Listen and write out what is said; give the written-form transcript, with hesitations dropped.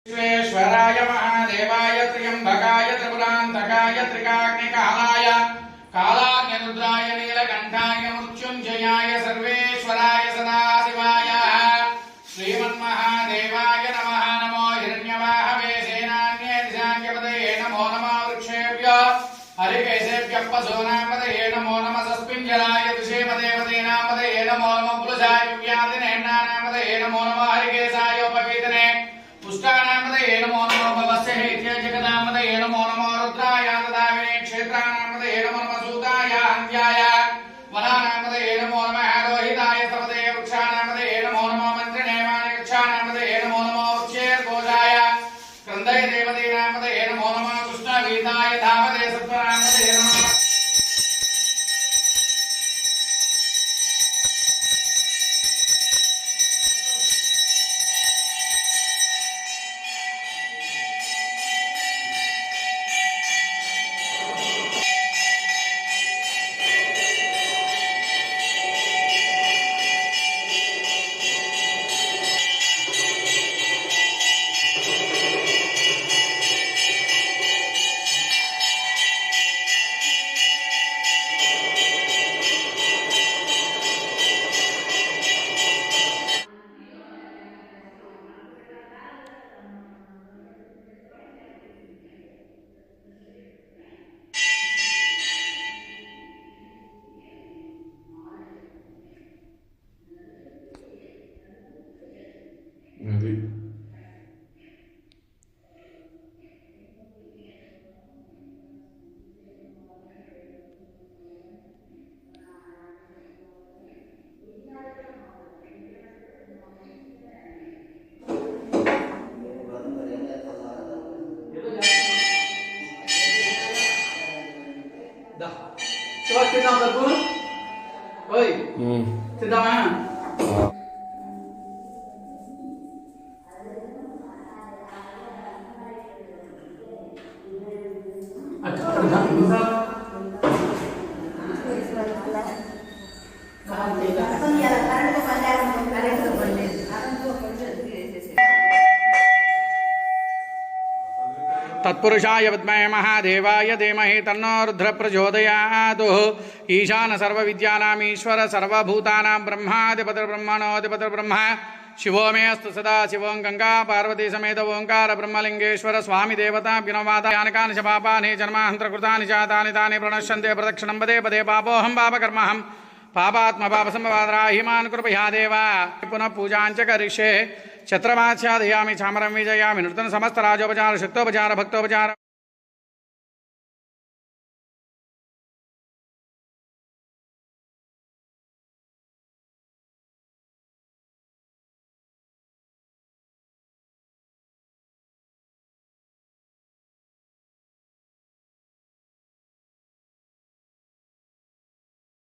विश्वेश्वराय महादेवाय त्र्यंबकाय त्रिपुरांतकाय त्रिकाग्निकालाय कालाग्निरुद्राय नीलकंठाय मृत्युंजयाय सर्वेश्वराय सदाशिवाय श्रीमन्महादेवाय नमः। नमो हिरण्यवाहवे सेनान्ये दिशान्यपतये नमो नमः। वृक्षेभ्यो हरिकेशेभ्यः पशूनांपतये नमो नमः। सस्पिञ्जराय दिशेपदेवतेनांपतये नमो नमः। पुरुषाय व्याधिनेन्नानांपतये नमो नमः। हरिकेशाय उपवीतने पुष्टानामदये नमो नमः। भवस्य हेत्य जगदामदये नमो नमः। रुद्राय तदाविने क्षेत्रानामदये नमो नमः। सूताय हन्त्याय वनानामदये नमो नमः। रोहिताय सपदे वृक्षानामदये नमो नमः। मन्त्रिणे मानिक्षानामदये नमो नमः। उच्चैर्घोषाय क्रन्दय देवतेनामदये नमो नमः। कृष्णवीताय धामदे सत्वनामदये नमः। Coba kita berbun, oi, sedang mana? तत्पुरुषाय विद्महे महादेवाय धीमहि तन्नो रुद्र प्रचोदयात्। ईशान सर्वविद्यानाम् ईश्वर सर्वभूतानां ब्रह्माधिपतिर्ब्रह्मणोऽधिपतिर्ब्रह्म शिवो मे अस्तु सदा। शिवों गंगा पार्वती समेत ओंकार ब्रह्मलिंगेश्वर स्वामी देवता विनोवादानि च पापानि जन्मान्तरकृतानि चातानि तानि प्रणश्यन्ते प्रदक्षिणं पदे पदे पापोऽहं पापकर्महं पापात्मा पापसंवादराहिमान् कृपया देव। पुनः पूजाञ्च करिष्ये छत्रमाच्छादयामि चामरं विजयामि नूतन समस्त राजोपचार शक्तोपचार भक्तोपचार।